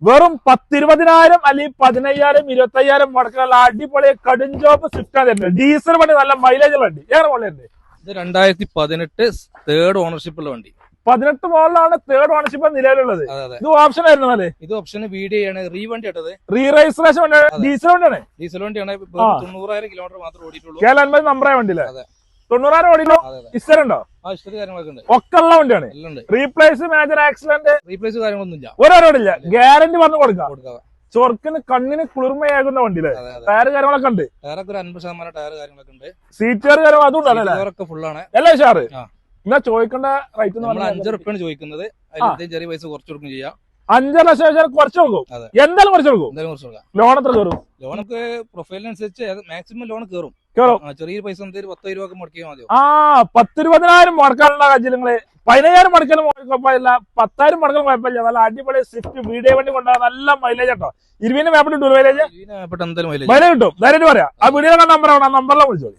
വെറും 10-20,000 അല്ലെങ്കിൽ 15,000 25,000 മുടക്കാനുള്ള അടിപൊളി കടുംചോപ്പ് സ്വിഫ്റ്റ് ആണ് തരുന്നത്. ഡീസൽ വണ്ടി, നല്ല മൈലേജ് വണ്ടി. ഏറെ മോളുണ്ട് ഇത് 2018 തേർഡ് ഓണർഷിപ്പുള്ള വണ്ടി. 18 മോഡലാണ് തേർഡ് ഓണർഷിപ്പ് നിലവിലുള്ളത്. ഇത് ഓപ്ഷൻ ആയിരുന്നു അല്ലേ? ഇത് ഓപ്ഷൻ വീഡിയോയാണ്, റീ വണ്ടി ഇട്ടത്, റീ രജിസ്ട്രേഷൻ വണ്ടി, ഡീസൽ വണ്ടിയാണ്. ഡീസൽ വണ്ടിയാണ്. 90,000 കിലോമീറ്റർ മാത്രം ഓടിയിട്ടുള്ളൂ. KL 50 നമ്പറായ വണ്ടിയില്ലേ? 90,000 ഓടിയില്ലോ. ഇസ്റ്ററുണ്ടോ? ഇഷ്ടത്തെ കാര്യങ്ങളൊക്കെ ഉണ്ട്. ഒക്കെ ഉള്ള വണ്ടിയാണ്. റീപ്ലേസ്, മേജർ ആക്സിഡന്റ്, റീപ്ലേസ് കാര്യങ്ങളൊന്നുമില്ല. ഒരോടില്ല. ഗ്യാരണ്ടി പറഞ്ഞു കൊടുക്കാം. ചൊർക്കിന് കണ്ണിന് കുളിർമയാകുന്ന വണ്ടിയിലെ ടയർ കാര്യങ്ങളൊക്കെ ഉണ്ട്. ടയറൊക്കെ ഒരു 50% ടയർ കാര്യങ്ങളൊക്കെ ഉണ്ട്. സീറ്റുകാർ കാര്യം അതുകൊണ്ടല്ലേ ഫുള്ളാണ് അല്ലേ ഷാറ്? എന്നാ ചോദിക്കേണ്ട റേറ്റ് നമ്മൾ 5 റുപ്യാണ് ചോദിക്കുന്നത്. അതിൽ ചെറിയ പൈസ കുറച്ച് കൊടുക്കും ചെയ്യാം. 5 ലക്ഷം കുറച്ച് കൊടുക്കും. എന്തായാലും കുറച്ച് കൊടുക്കും. ലോൺ എത്ര കയറും? ലോൺ നമുക്ക് പ്രൊഫൈലിനനുസരിച്ച് മാക്സിമം ലോൺ കയറും. ചെറിയ പൈസ 10 രൂപ മുടക്കിയാൽ മതി. 10-20,000 മുടക്കാനുള്ള കാര്യം നിങ്ങള് 15,000 മുടക്കലും കുഴപ്പമില്ല, 10,000 മുടക്കലും കുഴപ്പമില്ല. നല്ല അടിപൊളി സ്വിഫ്റ്റ് വീഡിയോ വണ്ടി കൊണ്ടാൽ നല്ല മൈലേജ് കേട്ടോ. 20 മേപ്പിട്ട് മൈലേജ് എന്തായാലും മൈലേജ് കിട്ടും. ധൈര്യം പറയാം. ആ വീഡിയോ നമ്പർ നമ്പറിലെ വിളിച്ചോളി.